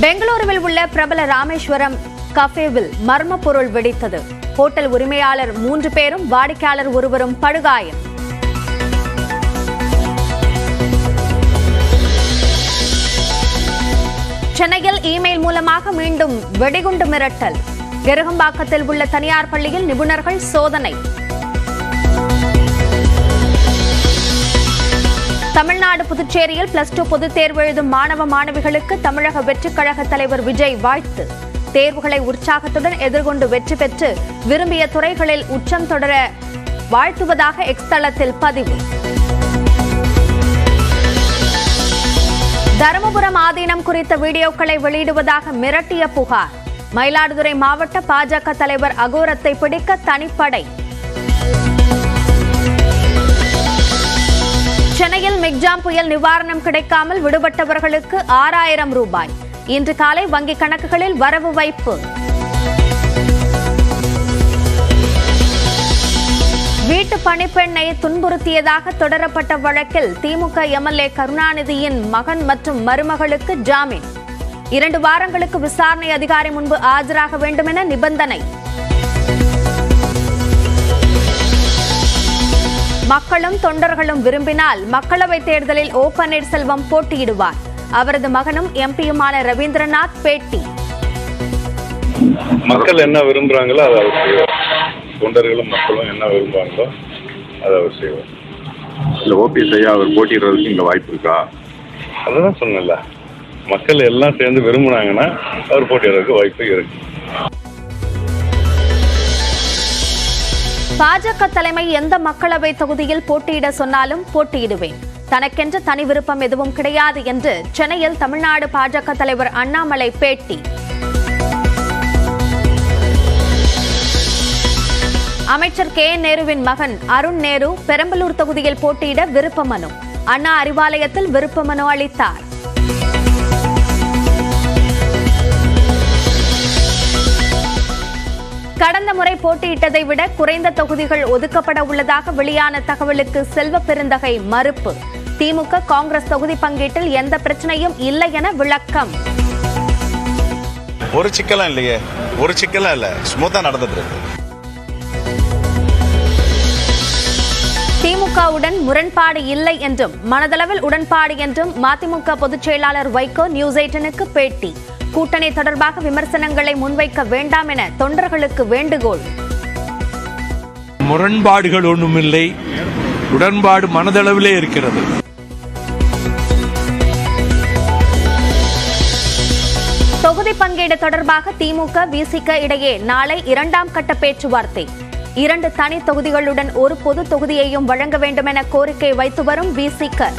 பெங்களூருவில் உள்ள பிரபல ராமேஸ்வரம் கஃபேவில் மர்ம பொருள் வெடித்தது. ஹோட்டல் உரிமையாளர் 3 பேரும் வாடிக்கையாளர் ஒருவரும் படுகாயம். சென்னையில் இமெயில் மூலமாக மீண்டும் வெடிகுண்டு மிரட்டல். கெருகம்பாக்கத்தில் உள்ள தனியார் பள்ளியில் நிபுணர்கள் சோதனை. தமிழ்நாடு புதுச்சேரியில் +2 பொதுத் தேர்வு எழுதும் மாணவ மாணவிகளுக்கு தமிழக வெற்றிக் கழக தலைவர் விஜய் வாழ்த்து. தேர்வுகளை உற்சாகத்துடன் எதிர்கொண்டு வெற்றி பெற்று விரும்பிய துறைகளில் உச்சம் தொடர வாழ்த்துவதாக எக்ஸ் தளத்தில் பதிவு. தருமபுரம் ஆதீனம் குறித்த வீடியோக்களை வெளியிடுவதாக மிரட்டிய புகார். மயிலாடுதுறை மாவட்ட பாஜக தலைவர் அகோரத்தை பிடிக்க தனிப்படை. சென்னையில் மிக்ஜாம் புயல் நிவாரணம் கிடைக்காமல் விடுபட்டவர்களுக்கு 6000 ரூபாய். இன்று காலை வங்கிக் கணக்குகளில் வரவு வைப்பு. வீட்டு பணிப்பெண்ணை துன்புறுத்தியதாக தொடரப்பட்ட வழக்கில் திமுக எம்எல்ஏ கருணாநிதியின் மகன் மற்றும் மருமகளுக்கு ஜாமீன். 2 வாரங்களுக்கு விசாரணை அதிகாரி முன்பு ஆஜராக வேண்டும் என நிபந்தனை. மக்களும் தொண்டர்களும் விரும்பினால் மக்களவைத் தேர்தலில் ஓ பன்னீர்செல்வம் போட்டியிடுவார். அவரது மகனும் எம்பியுமான ரவீந்திரநாத் பேட்டி. மக்கள் என்ன விரும்புறாங்களோ அதை அவர் செய்வார். தொண்டர்களும் மக்களும் என்ன விரும்புறாங்களோ அதை அவர் செய்வார். இல்லை ஓபிஎஸ் ஐயா அவர் போட்டியிடுறதுக்கு இங்கே வாய்ப்பு இருக்கா? அதுதான் சொன்னல, மக்கள் எல்லாம் சேர்ந்து விரும்புனாங்கன்னா அவர் போட்டியிடுறதுக்கு வாய்ப்பு இருக்கு. பாஜக தலைமை எந்த மக்களவை தொகுதியில் போட்டியிட சொன்னாலும் போட்டியிடுவேன். தனக்கென்ற தனி விருப்பம் எதுவும் கிடையாது என்று சென்னையில் தமிழ்நாடு பாஜக தலைவர் அண்ணாமலை பேட்டி. அமைச்சர் KN நேருவின் மகன் அருண் நேரு பெரம்பலூர் தொகுதியில் போட்டியிட விருப்ப மனு. அண்ணா அறிவாலயத்தில் விருப்ப மனு அளித்தார். கடந்த முறை போட்டியிட்டதை விட குறைந்த தொகுதிகள் ஒதுக்கப்பட உள்ளதாக வெளியான தகவலுக்கு செல்வ பெருந்தகை மறுப்பு. திமுக காங்கிரஸ் தொகுதி பங்கீட்டில் எந்த பிரச்சனையும் இல்லை என விளக்கம். ஒரு சிக்கலும் இல்லையே, ஒரு சிக்கலும் இல்ல, ஸ்மூத்தா நடந்துட்டு இருக்கு. திமுகவுடன் முரண்பாடு இல்லை என்றும் மனதளவில் உடன்பாடு என்றும் மதிமுக பொதுச் செயலாளர் வைகோ நியூஸ் 18க்கு பேட்டி. கூட்டணி தொடர்பாக விமர்சனங்களை முன்வைக்க வேண்டாம் என தொண்டர்களுக்கு வேண்டுகோள். முரண்பாடுகள் ஒன்றுமில்லை, உடன்பாடு மனதளவிலே இருக்கிறது. தொகுதி பங்கீடு தொடர்பாக திமுக விசிக இடையே நாளை 2ஆம் கட்ட பேச்சுவார்த்தை. 2 தனி தொகுதிகளுடன் ஒரு பொது தொகுதியையும் வழங்க வேண்டும் என கோரிக்கை வைத்து வரும் விசிக.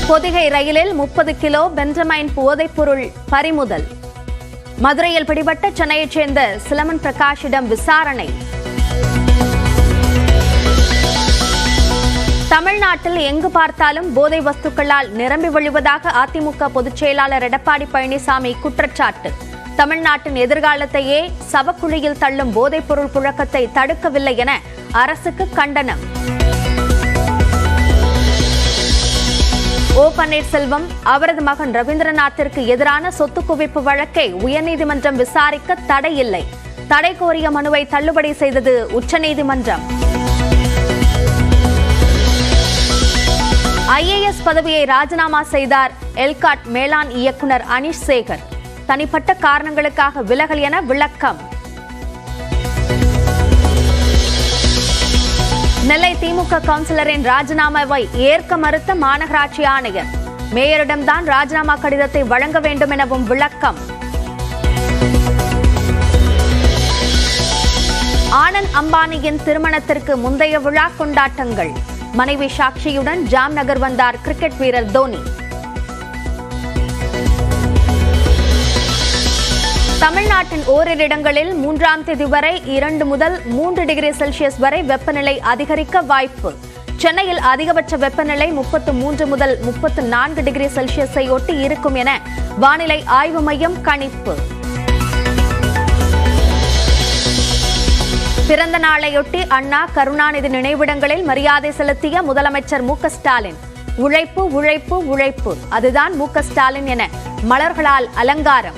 பொதிகை ரயிலில் 30 கிலோ பென்சமைன் போதைப்பொருள் பறிமுதல். மதுரையில் பிடிபட்ட சென்னையைச் சேர்ந்த சிலமன் பிரகாஷிடம் விசாரணை. தமிழ்நாட்டில் எங்கு பார்த்தாலும் போதை வஸ்துக்களால் நிரம்பி வழிவதாக அதிமுக பொதுச் செயலாளர் எடப்பாடி பழனிசாமி குற்றச்சாட்டு. தமிழ்நாட்டின் எதிர்காலத்தையே சவக்குழியில் தள்ளும் போதைப்பொருள் புழக்கத்தை தடுக்கவில்லை என அரசுக்கு கண்டனம். ஓ பன்னீர்செல்வம் அவரது மகன் ரவீந்திரநாத்திற்கு எதிரான சொத்து குவிப்பு வழக்கை உயர்நீதிமன்றம் விசாரிக்க தடை இல்லை. தடை கோரிய மனுவை தள்ளுபடி செய்தது உச்சநீதிமன்றம். IAS பதவியை ராஜினாமா செய்தார் எல்காட் மேலாண் இயக்குநர் அனீஷ் சேகர். தனிப்பட்ட காரணங்களுக்காக விலகல் என விளக்கம். நெல்லை திமுக கவுன்சிலரின் ராஜினாமாவை ஏற்க மறுத்த மாநகராட்சி ஆணையர். மேயரிடம்தான் ராஜினாமா கடிதத்தை வழங்க வேண்டும் எனவும் விளக்கம். ஆனந்த் அம்பானியின் திருமணத்திற்கு முந்தைய விழா கொண்டாட்டங்கள். மனைவி சாக்ஷியுடன் ஜாம்நகர் வந்தார் கிரிக்கெட் வீரர் தோனி. தமிழ்நாட்டின் ஓரிரு இடங்களில் 3ஆம் தேதி வரை 2 முதல் 3 டிகிரி செல்சியஸ் வரை வெப்பநிலை அதிகரிக்க வாய்ப்பு. சென்னையில் அதிகபட்ச வெப்பநிலை 33 முதல் 34 டிகிரி செல்சியஸை ஒட்டி இருக்கும் என வானிலை ஆய்வு மையம் கணிப்பு. பிறந்த நாளையொட்டி அண்ணா கருணாநிதி நினைவிடங்களில் மரியாதை செலுத்திய முதலமைச்சர் மு.க. ஸ்டாலின். உழைப்பு உழைப்பு உழைப்பு, அதுதான் மு.க. ஸ்டாலின் என மலர்களால் அலங்காரம்.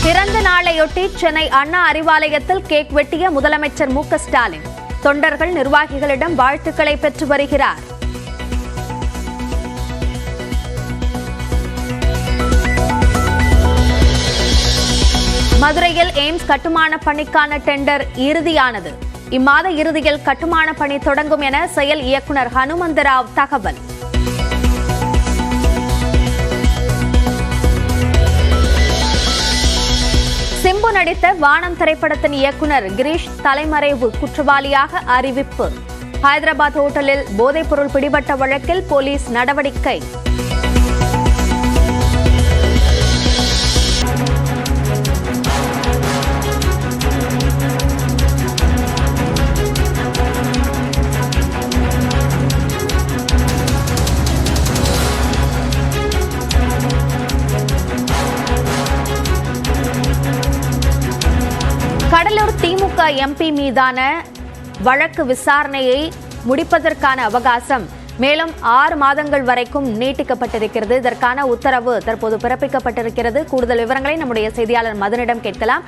பிறந்த நாளையொட்டி சென்னை அண்ணா அறிவாலயத்தில் கேக் வெட்டிய முதலமைச்சர் மு.க. ஸ்டாலின் தொண்டர்கள் நிர்வாகிகளிடம் வாழ்த்துக்களை பெற்று வருகிறார். மதுரையில் எய்ம்ஸ் கட்டுமான பணிக்கான டெண்டர் இறுதியானது. இம்மாத இறுதியில் கட்டுமான பணி தொடங்கும் என செயல் இயக்குநர் ஹனுமந்தராவ் தகவல். சிம்பு நடித்த வானம் திரைப்படத்தின் இயக்குநர் கிரீஷ் தலைமறைவு குற்றவாளியாக அறிவிப்பு. ஹைதராபாத் ஹோட்டலில் போதைப்பொருள் பிடிபட்ட வழக்கில் போலீஸ் நடவடிக்கை. கடலூர் திமுக எம்பி மீதான வழக்கு விசாரணையை முடிப்பதற்கான அவகாசம் மேலும் 6 மாதங்கள் வரைக்கும் நீட்டிக்கப்பட்டிருக்கிறது. இதற்கான உத்தரவு தற்போது பிறப்பிக்கப்பட்டிருக்கிறது. கூடுதல் விவரங்களை நம்முடைய செய்தியாளர் மதனிடம் கேட்கலாம்.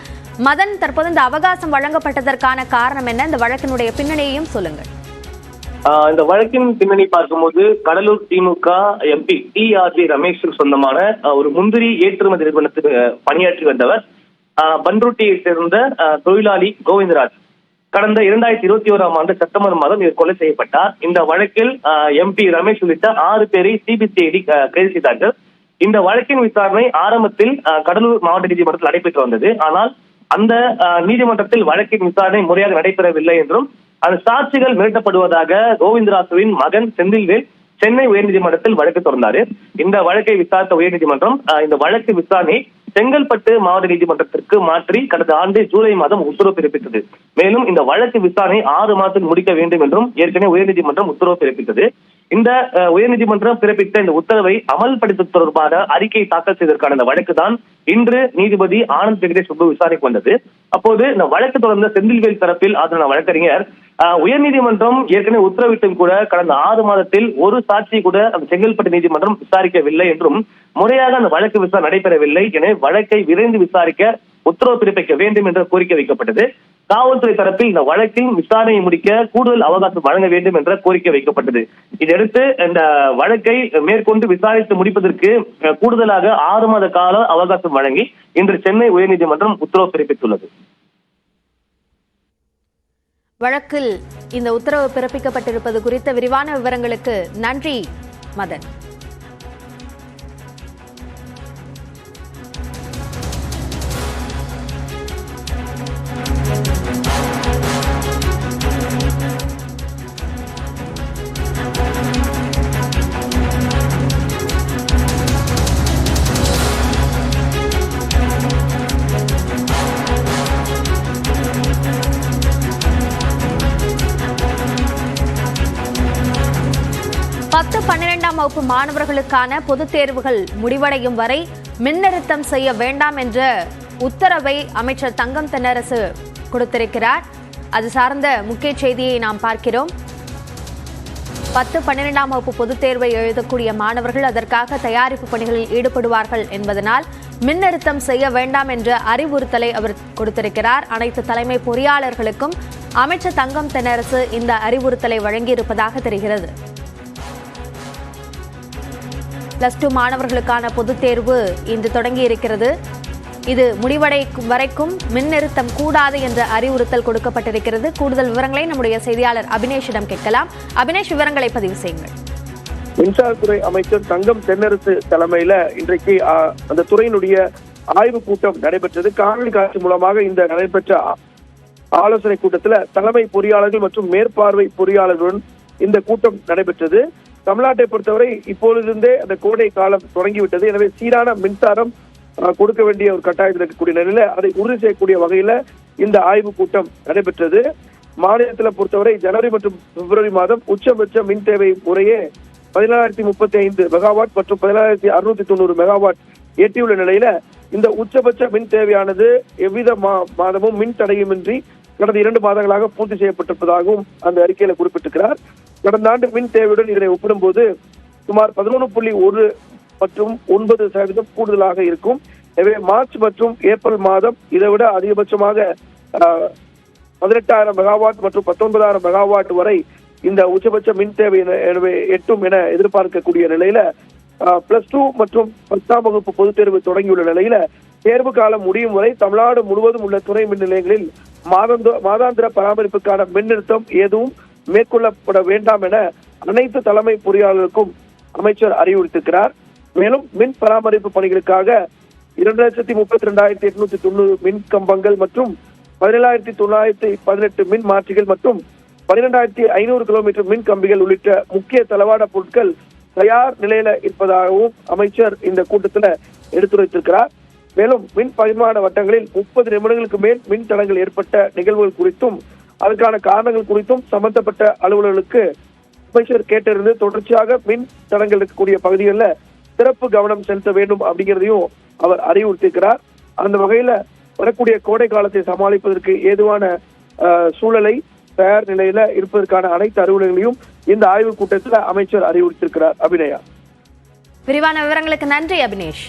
மதன், தற்போது இந்த அவகாசம் வழங்கப்பட்டதற்கான காரணம் என்ன? இந்த வழக்கினுடைய பின்னணியையும் சொல்லுங்கள். இந்த வழக்கின் பின்னணி பார்க்கும்போது கடலூர் திமுக எம்பி டி.ஆர்.ஜி. ரமேஷுக்கு சொந்தமான ஒரு முந்திரி ஏற்றுமதி நிறுவனத்தில் பணியாற்றி வந்தவர் பன்ருட்டியை சேர்ந்த தொழிலாளி கோவிந்தராஜ் கடந்த 2021ஆம் ஆண்டு செப்டம்பர் மாதம் இவர் கொலை செய்யப்பட்டார். இந்த வழக்கில் எம்பி ரமேஷ் உள்ளிட்ட 6 பேரை சிபிசிஐடி கைது செய்தார்கள். இந்த வழக்கின் விசாரணை ஆரம்பத்தில் கடலூர் மாவட்ட நீதிமன்றத்தில் நடைபெற்று வந்தது. ஆனால் அந்த நீதிமன்றத்தில் வழக்கின் விசாரணை முறையாக நடைபெறவில்லை என்றும் அந்த சாட்சிகள் மிரட்டப்படுவதாக கோவிந்தராஜுவின் மகன் செந்தில்வேல் சென்னை உயர்நீதிமன்றத்தில் வழக்கு தொடர்ந்தார். இந்த வழக்கை விசாரித்த உயர்நீதிமன்றம் இந்த வழக்கு விசாரணை செங்கல்பட்டு மாவட்ட நீதிமன்றத்திற்கு மாற்றி கடந்த ஆண்டு ஜூலை மாதம் உத்தரவு பிறப்பித்தது. மேலும் இந்த வழக்கு விசாரணை 6 மாதத்தில் முடிக்க வேண்டும் என்றும் ஏற்கனவே உயர்நீதிமன்றம் உத்தரவு பிறப்பித்தது. இந்த உயர்நீதிமன்றம் பிறப்பித்த இந்த உத்தரவை அமல்படுத்துவது தொடர்பாக அறிக்கை தாக்கல் செய்வதற்கான இந்த வழக்கு தான் இன்று நீதிபதி ஆனந்த் வெங்கடேஷ் சுப்பு விசாரணைக்கு வந்தது. அப்போது இந்த வழக்கு தொடர்ந்த செந்தில்வேல் தரப்பில் ஆஜரான வழக்கறிஞர் உயர்நீதிமன்றம் ஏற்கனவே உத்தரவிட்டும் கூட கடந்த 6 மாதத்தில் ஒரு சாட்சியை கூட அந்த செங்கல்பட்டு நீதிமன்றம் விசாரிக்கவில்லை என்றும் முறையாக அந்த வழக்கு விசாரணை நடைபெறவில்லை என வழக்கை விரைந்து விசாரிக்க உத்தரவு பிறப்பிக்க வேண்டும் என்ற கோரிக்கை வைக்கப்பட்டது. காவல்துறை தரப்பில் இந்த வழக்கின் விசாரணையை முடிக்க கூடுதல் அவகாசம் வழங்க வேண்டும் என்ற கோரிக்கை வைக்கப்பட்டது. இதையடுத்து இந்த வழக்கை மேற்கொண்டு விசாரித்து முடிப்பதற்கு கூடுதலாக 6 மாத கால அவகாசம் வழங்கி இன்று சென்னை உயர்நீதிமன்றம் உத்தரவு பிறப்பித்துள்ளது. வழக்கில் இந்த உத்தரவு பிறப்பிக்கப்பட்டிருப்பது குறித்த விரிவான விவரங்களுக்கு நன்றி மதன். பத்து 12ஆம் வகுப்பு மாணவர்களுக்கான பொதுத் தேர்வுகள் முடிவடையும் வரை மின்னிறுத்தம் செய்ய வேண்டாம் என்ற உத்தரவை அமைச்சர் தங்கம் தென்னரசு கொடுத்திருக்கிறார். அது சார்ந்த முக்கிய செய்தியை நாம் பார்க்கிறோம். 10, 12ஆம் வகுப்பு பொதுத் தேர்வை எழுதக்கூடிய மாணவர்கள் அதற்காக தயாரிப்பு பணிகளில் ஈடுபடுவார்கள் என்பதனால் மின்னிறுத்தம் செய்ய வேண்டாம் என்ற அறிவுறுத்தலை அவர் கொடுத்திருக்கிறார். அனைத்து தலைமை பொறியாளர்களுக்கும் அமைச்சர் தங்கம் தென்னரசு இந்த அறிவுறுத்தலை வழங்கியிருப்பதாக தெரிகிறது. +2 மாணவர்களுக்கான பொதுத் தேர்வு இன்று தொடங்கி இருக்கிறது. இது முடிவடைக்கும் வரைக்கும் மின்னிறுத்தம் கூடாது என்ற அறிவுறுத்தல் கொடுக்கப்பட்டிருக்கிறது. கூடுதல் விவரங்களை நம்முடைய செய்தியாளர் அபினேஷிடம் கேட்கலாம். அபினேஷ், விவரங்களை பதிவு செய்யுங்கள். மின்சாரத்துறை அமைச்சர் தங்கம் தென்னரசு தலைமையில இன்றைக்கு அந்த துறையினுடைய ஆய்வு கூட்டம் நடைபெற்றது. காணொலி காட்சி மூலமாக இந்த நடைபெற்ற ஆலோசனை கூட்டத்தில் தலைமை பொறியாளர்கள் மற்றும் மேற்பார்வை பொறியாளர்களுடன் இந்த கூட்டம் நடைபெற்றது. தமிழ்நாட்டை பொறுத்தவரை இப்பொழுதிருந்தே அந்த கோடை காலம் தொடங்கிவிட்டது. எனவே சீரான மின்சாரம் கொடுக்க வேண்டிய ஒரு கட்டாயத்தில் இருக்கக்கூடிய நிலையில அதை உறுதி செய்யக்கூடிய வகையில இந்த ஆய்வு கூட்டம் நடைபெற்றது. மாநிலத்தில் பொறுத்தவரை ஜனவரி மற்றும் பிப்ரவரி மாதம் உச்சபட்ச மின் தேவை முறையே 17,035 மெகாவாட் மற்றும் 17,690 மெகாவாட் எட்டியுள்ள நிலையில இந்த உச்சபட்ச மின் தேவையானது எவ்வித மாதமும் மின் தடையுமின்றி கடந்த 2 மாதங்களாக பூர்த்தி செய்யப்பட்டிருப்பதாகவும் அந்த அறிக்கையில குறிப்பிட்டிருக்கிறார். கடந்த ஆண்டு மின் தேவையுடன் இதனை ஒப்பிடும்போது சுமார் 11.1 மற்றும் 9% கூடுதலாக இருக்கும். எனவே மார்ச் மற்றும் ஏப்ரல் மாதம் இதைவிட அதிகபட்சமாக 18,000 மெகாவாட் மற்றும் 19,000 மெகாவாட் வரை இந்த உச்சபட்ச மின் தேவை எட்டும் என எதிர்பார்க்கக்கூடிய நிலையில +2 மற்றும் 10ஆம் வகுப்பு பொதுத் தேர்வு தொடங்கியுள்ள நிலையில தேர்வு காலம் முடியும் வரை தமிழ்நாடு முழுவதும் உள்ள துணை மின் நிலையங்களில் மாதாந்திர பராமரிப்புக்கான மின் நிறுத்தம் எதுவும் மேற்கொள்ளப்பட வேண்டாம் என அனைத்து தலைமை பொறியாளர்களுக்கும் அமைச்சர் அறிவுறுத்திருக்கிறார். மேலும் மின் பராமரிப்பு பணிகளுக்காக 2,32,890 மின் கம்பங்கள் மற்றும் 17,918 மின் மாற்றிகள் மற்றும் 12,500 கிலோமீட்டர் மின் கம்பிகள் உள்ளிட்ட முக்கிய தளவாட பொருட்கள் தயார் நிலையில இருப்பதாகவும் அமைச்சர் இந்த கூட்டத்தில் எடுத்துரைத்திருக்கிறார். மேலும் மின் பரிமாண வட்டங்களில் 30 நிமிடங்களுக்கு மேல் மின் தடங்கள் ஏற்பட்ட நிகழ்வுகள் குறித்தும் அதற்கான காரணங்கள் குறித்தும் சம்பந்தப்பட்ட அலுவலர்களுக்கு அமைச்சர் கேட்டறிந்து தொடர்ச்சியாக மின் தடங்கள் இருக்கக்கூடிய பகுதிகளில் சிறப்பு கவனம் செலுத்த வேண்டும் அப்படிங்கிறதையும் அவர் அறிவுறுத்தியிருக்கிறார். அந்த வகையில வரக்கூடிய கோடை காலத்தை சமாளிப்பதற்கு ஏதுவான சூழலை தயார் நிலையில இருப்பதற்கான அனைத்து அலுவலர்களையும் இந்த ஆய்வுக் கூட்டத்தில் அமைச்சர் அறிவுறுத்தியிருக்கிறார். அபிநயா, விரிவான விவரங்களுக்கு நன்றி அபினேஷ்.